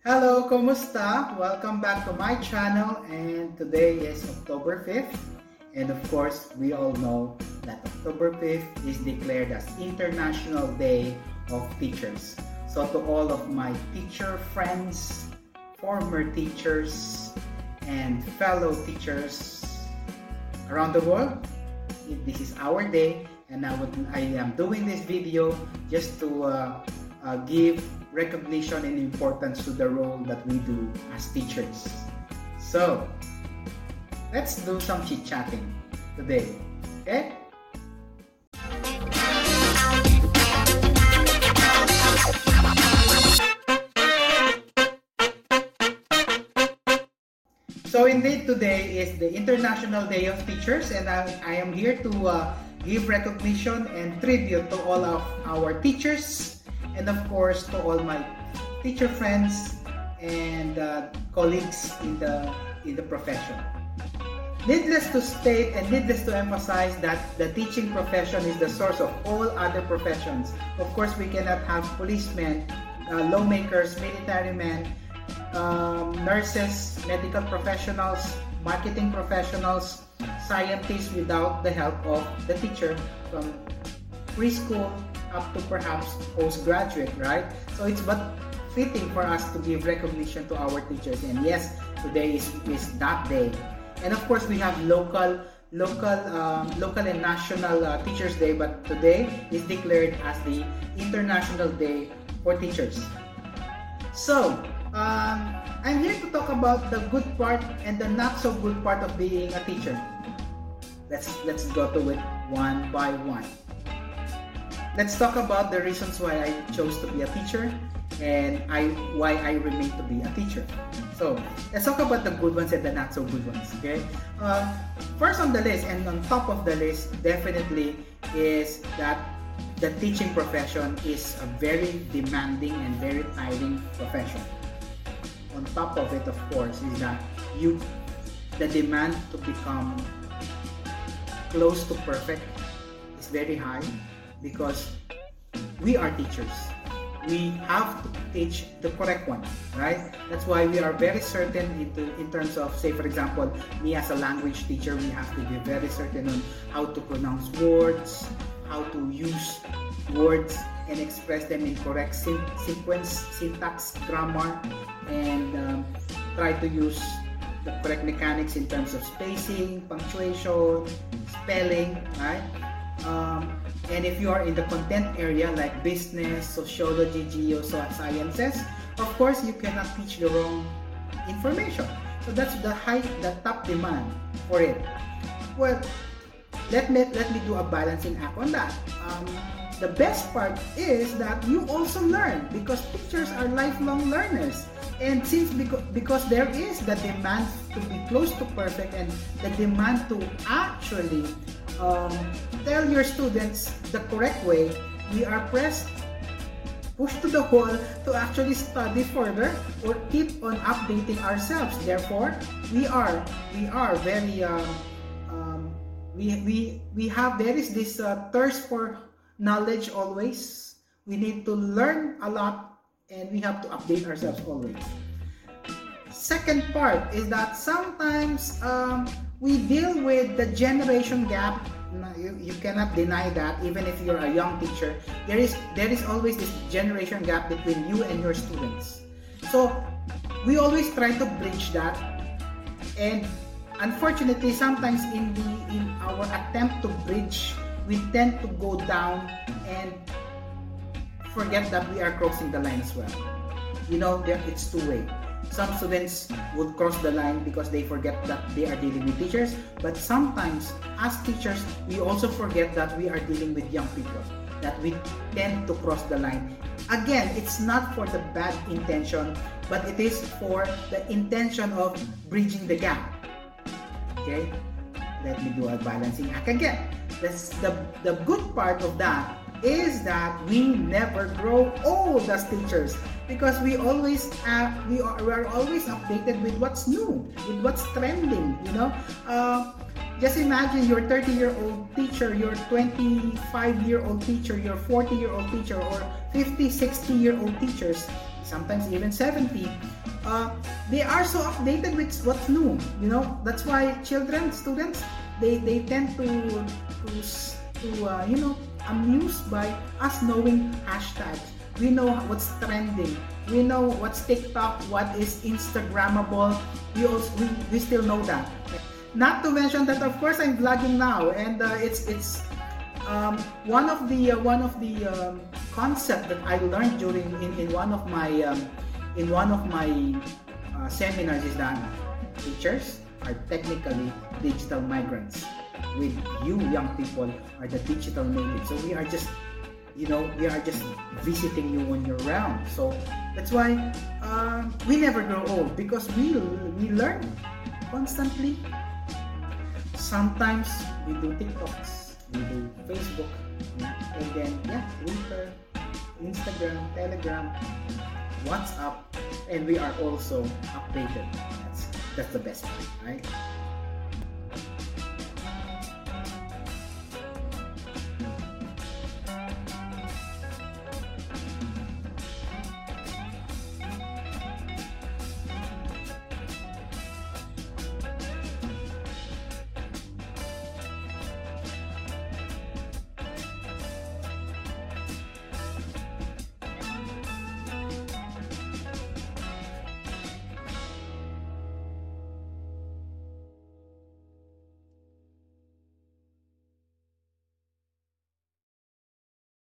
Hello, kumusta? Welcome back to my channel, and today is October 5th, and of course we all know that October 5th is declared as International Day of Teachers. So to all of my teacher friends, former teachers, and fellow teachers around the world, this is our day, and I am doing this video just to give recognition and importance to the role that we do as teachers. So, let's do some chit-chatting today, okay? So indeed, today is the International Day of Teachers, and I am here to give recognition and tribute to all of our teachers, and of course to all my teacher friends and colleagues in the profession. Needless to state and needless to emphasize that the teaching profession is the source of all other professions. Of course, we cannot have policemen, lawmakers, military men, nurses, medical professionals, marketing professionals, scientists without the help of the teacher from preschool up to perhaps postgraduate, right? So it's but fitting for us to give recognition to our teachers. And yes, today is that day. And of course, we have local and national Teachers Day, but today is declared as the International Day for Teachers. So, I'm here to talk about the good part and the not so good part of being a teacher. Let's go to it one by one. Let's talk about the reasons why I chose to be a teacher and why I remain to be a teacher. So, let's talk about the good ones and the not so good ones, okay? First on the list and on top of the list definitely is that the teaching profession is a very demanding and very tiring profession. On top of it, of course, is that the demand to become close to perfect is very high because we are teachers. We have to teach the correct one, right? That's why we are very certain in terms of, say for example, me as a language teacher, we have to be very certain on how to pronounce words, how to use words and express them in correct sequence, syntax, grammar, and try to use the correct mechanics in terms of spacing, punctuation, spelling, right? And if you are in the content area like business, sociology, sciences, of course you cannot teach the wrong information. So that's the top demand for it. Well, let me do a balancing act on that. The best part is that you also learn because teachers are lifelong learners. And since because there is the demand to be close to perfect and the demand to actually tell your students the correct way, we are pushed to the wall to actually study further or keep on updating ourselves. Therefore, there is this thirst for knowledge always. We need to learn a lot and we have to update ourselves always. Second part is that sometimes we deal with the generation gap. You cannot deny that even if you're a young teacher, there is always this generation gap between you and your students. So we always try to bridge that, and unfortunately sometimes in our attempt to bridge, we tend to go down and forget that we are crossing the line as well. You know, it's two-way. Some students would cross the line because they forget that they are dealing with teachers, but sometimes as teachers we also forget that we are dealing with young people, that we tend to cross the line. Again, it's not for the bad intention, but it is for the intention of bridging the gap. Okay, let me do a balancing act again. That's the good part of that is that we never grow old as teachers because we are always updated with what's new, with what's trending. You know, just imagine your 30-year-old teacher, your 25-year-old teacher, your 40-year-old teacher, or 50, 60-year-old teachers sometimes even 70, they are so updated with what's new. That's why students, they tend to amused by us knowing hashtags. We know what's trending. We know what's TikTok, what is Instagrammable. We still know that. Not to mention that, of course, I'm vlogging now, and it's one of the concept that I learned during in one of my seminars is that teachers are technically digital migrants. With you young people are the digital natives. So we are just visiting you when you're around. So that's why we never grow old, because we learn constantly. Sometimes we do TikToks, we do Facebook, and then Twitter, Instagram, Telegram, WhatsApp, and we are also updated. That's the best part, right?